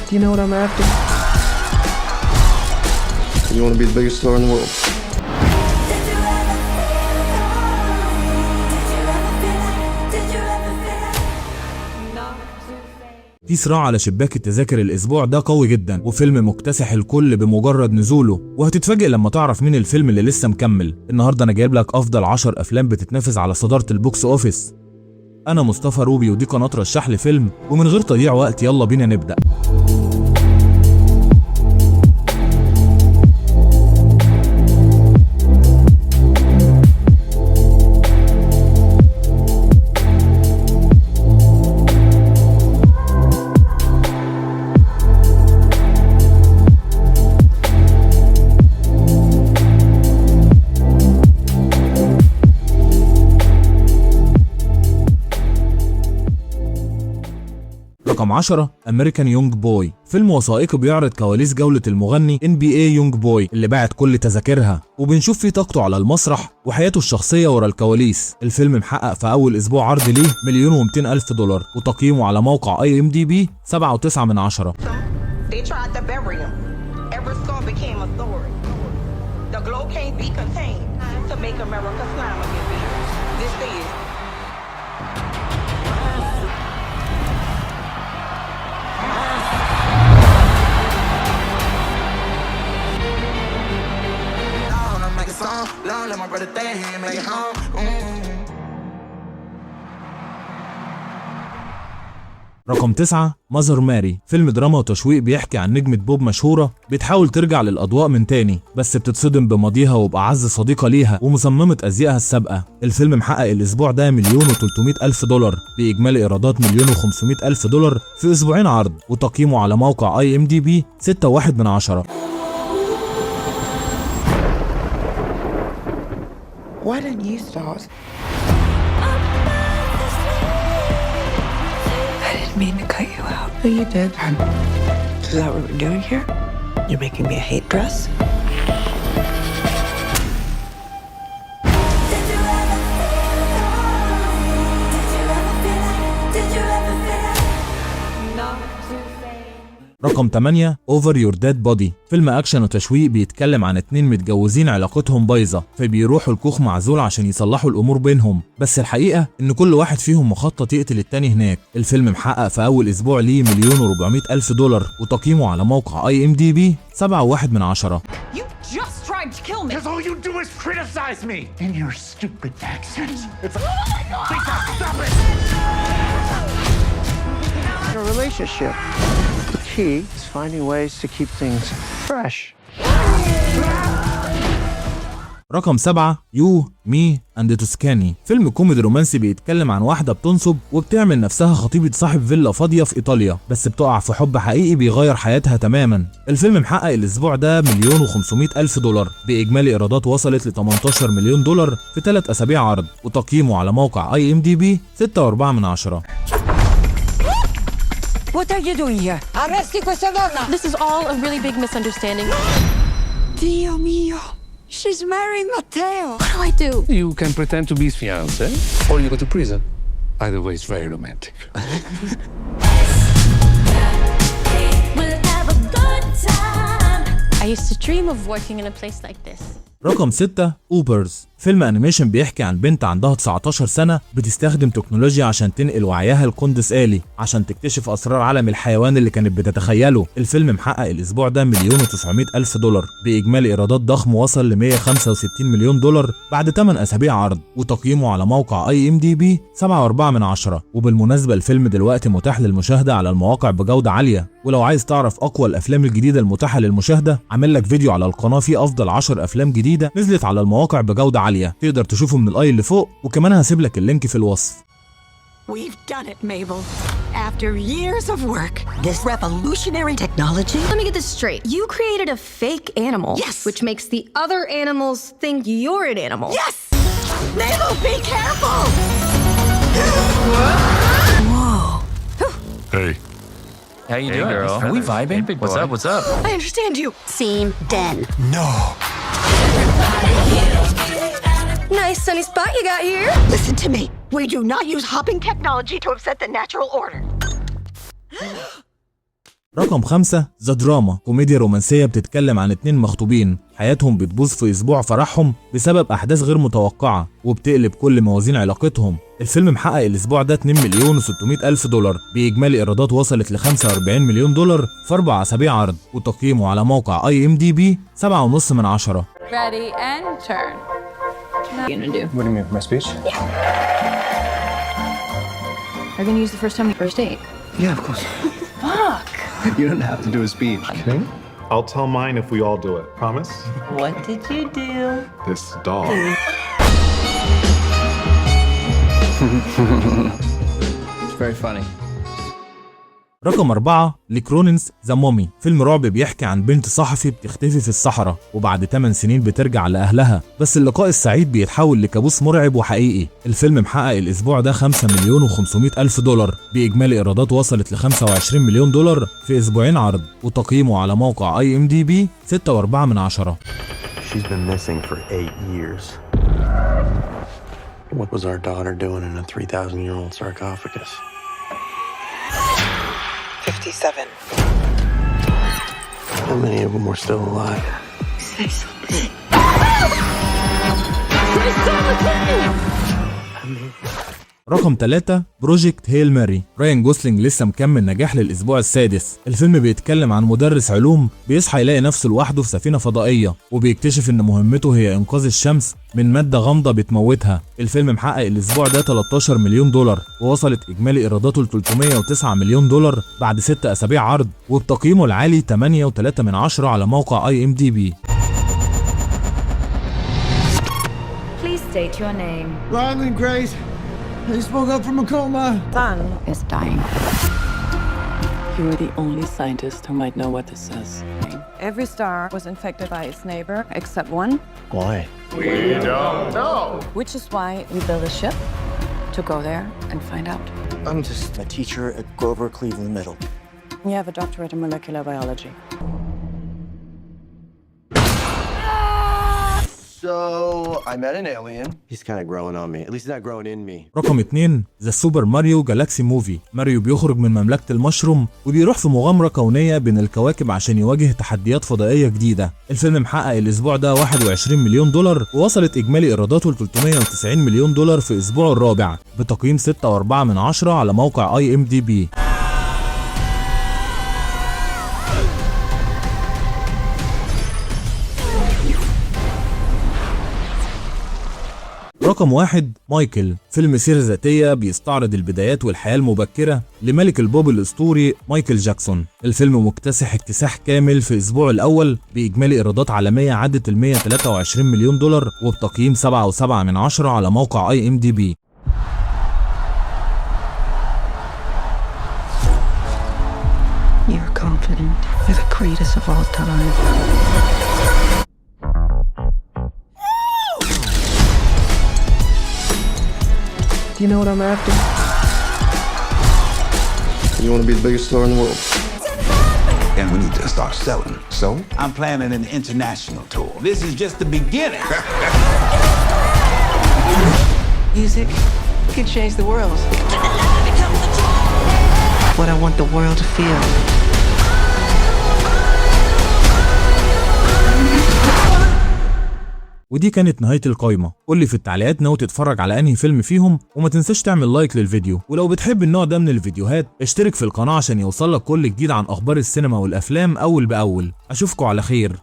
Do you know what I'm after? You want to be the biggest star in the world. في صراع على شباك التذاكر الأسبوع ده قوي جدا، وفيلم مكتسح الكل بمجرد نزوله، وهتتفاجئ لما تعرف مين الفيلم اللي لسه مكمل. النهارده أنا جايب لك أفضل 10 أفلام بتتنافس على صدارة البوكس أوفيس. أنا مصطفى روبي ودي قناة رشح لي فيلم، ومن غير تضييع وقت يلا بينا نبدأ. رقم 10 أمريكان يونج بوي، فيلم وثائقي بيعرض كواليس جولة المغني NBA يونج بوي اللي باعت كل تذاكرها، وبنشوف فيه طاقته على المسرح وحياته الشخصية ورا الكواليس. الفيلم محقق في أول أسبوع عرض ليه $1,200,000 وتقييمه على موقع IMDb 7.9. رقم 9 ماذر ماري، فيلم دراما وتشويق بيحكي عن نجمة بوب مشهورة بتحاول ترجع للأضواء من تاني، بس بتتصدم بماضيها وبأعز صديقة ليها ومصممة أزيائها السابقة. الفيلم محقق الأسبوع ده $1,300,000 بإجمالي إيرادات $1,500,000 في أسبوعين عرض، وتقييمه على موقع IMDb 6.1. Why didn't you start? I didn't mean to cut you out. No, you did. Is that what we're doing here? You're making me a hate dress? رقم 8 Over Your Dead Body، فيلم أكشن وتشويق بيتكلم عن 2 متجوزين علاقتهم بايظة، فبيروحوا الكوخ معزول عشان يصلحوا الأمور بينهم، بس الحقيقة إن كل واحد فيهم مخطط يقتل التاني هناك. الفيلم محقق في أول أسبوع ليه $1,400,000 وتقييمه على موقع IMDb 7.1. You just tried to kill me. Because all you do is criticize me in your stupid accent. It's like, oh my God! Lisa, stop it! In a relationship, the key is finding ways to keep things fresh. رقم 7 يو مي اند توسكاني، فيلم كوميدي رومانسي بيتكلم عن واحدة بتنصب وبتعمل نفسها خطيبة صاحب فيلا فاضية في إيطاليا، بس بتقع في حب حقيقي بيغير حياتها تماما. الفيلم محقق الأسبوع ده $1,500,000 بإجمالي إيرادات وصلت ل$18 مليون في 3 أسابيع عرض، وتقييمه على موقع IMDb 6.4. What are you doing here? Arresti questa donna! This is all a really big misunderstanding. Dio mio! She's marrying Matteo! What do I do? You can pretend to be his fiancé, or you go to prison. Either way, it's very romantic. We'll have a good time. I used to dream of working in a place like this. رقم 6 أوبرز، فيلم أنيميشن بيحكي عن بنت عندها 19 سنة بتستخدم تكنولوجيا عشان تنقل وعيها لقندس آلي عشان تكتشف أسرار عالم الحيوان اللي كانت بتتخيله. الفيلم محقق الأسبوع ده $1,900,000 بإجمالي إيرادات ضخم وصل ل$165 مليون بعد 8 أسابيع عرض، وتقييمه على موقع IMDb 7.4. وبالمناسبة الفيلم دلوقتي متاح للمشاهدة على المواقع بجودة عالية، ولو عايز تعرف أقوى الأفلام الجديدة المتاحة للمشاهدة عامل لك فيديو على القناة فيه أفضل 10 أفلام جديدة نزلت على المواقع بجودة عالية، تقدر تشوفه من الآي اللي فوق، وكمان هسيب لك اللينك في الوصف. We've done it, Mabel. After years of work, this revolutionary technology. Let me get this straight. You created a fake animal. Yes. Which makes the other animals think you're an animal. Yes! Mabel, be careful! Hey. How you doing, girl? Are we vibing? What's up? What's up? I understand you. Scene done. No. Nice sunny spot you got here. Listen to me. We do not use hopping technology to upset the natural order. رقم 5 ذا دراما، كوميديا رومانسية بتتكلم عن 2 مخطوبين حياتهم بتبوظ في اسبوع فرحهم بسبب احداث غير متوقعة وبتقلب كل موازين علاقتهم. الفيلم محقق الاسبوع ده 2,600,000 دولار باجمالي ايرادات وصلت ل 45 مليون دولار في 4 اسابيع عرض، وتقييمه على موقع IMDb 7.5 من 10. Ready and turn. What are you gonna do? What do you mean, my speech? Are you gonna use the first time first date? Yeah, of course. Fuck. You don't have to do a speech. Okay. I'll tell mine if we all do it. Promise? What did you do? This dog. It's very funny. رقم 4 لكرونينز ذا مومي، فيلم رعب بيحكي عن بنت صحفي بتختفي في الصحراء وبعد 8 سنين بترجع لأهلها، بس اللقاء السعيد بيتحول لكابوس مرعب وحقيقي. الفيلم محقق الأسبوع ده 5,500,000 دولار بإجمالي إيرادات وصلت ل 25 مليون دولار في أسبوعين عرض، وتقييمه على موقع IMDb 6.4 من 10. She's been missing for 8 years. What was our daughter doing in a 3,000-year-old sarcophagus? 57. How many of them were still alive? Say something. رقم 3 بروجكت هيل ماري، راين جوسلينج لسه مكمل نجاح للأسبوع السادس. الفيلم بيتكلم عن مدرس علوم بيصحى يلاقي نفسه لوحده في سفينة فضائية وبيكتشف إن مهمته هي إنقاذ الشمس من مادة غامضة بتموتها. الفيلم محقق الأسبوع ده 13 مليون دولار ووصلت إجمالي إيراداته ل 309 مليون دولار بعد 6 أسابيع عرض، وبتقييمه العالي 8.3 من 10 على موقع IMDb. Please state your name. Ryland Grace. He spoke up from a coma. Son is dying. You're the only scientist who might know what this says. Every star was infected by its neighbor except one. Why? We don't know. Which is why we built a ship to go there and find out. I'm just a teacher at Grover Cleveland Middle. You have a doctorate in molecular biology. So, I met an alien. He's kind of growing on me. At least he's not growing in me. رقم 2 ذا سوبر ماريو جالاكسي موفي، ماريو بيخرج من مملكة المشروم وبيروح في مغامرة كونية بين الكواكب عشان يواجه تحديات فضائية جديدة. الفيلم محقق الأسبوع ده 21 مليون دولار ووصلت إجمالي إيراداته ل 390 مليون دولار في أسبوعه الرابع بتقييم 6.4 من 10 على موقع IMDb. رقم 1 مايكل، فيلم سيرة ذاتية بيستعرض البدايات والحياة المبكرة لملك البوب الأسطوري مايكل جاكسون. الفيلم مكتسح اكتساح كامل في أسبوعه الأول بإجمالي إيرادات عالمية عدت ال 123 مليون دولار وبتقييم 7.7 من 10 على موقع IMDb. You're confident. You're the greatest of all time. Do you know what I'm after? You want to be the biggest star in the world. And we need to start selling. So I'm planning an international tour. This is just the beginning. Music could change the world. What I want the world to feel. ودي كانت نهاية القايمة. قولي في التعليقات ناوي تتفرج على انهي فيلم فيهم، وما تنساش تعمل لايك للفيديو، ولو بتحب النوع ده من الفيديوهات اشترك في القناة عشان يوصلك كل جديد عن اخبار السينما والافلام اول باول. اشوفكوا على خير.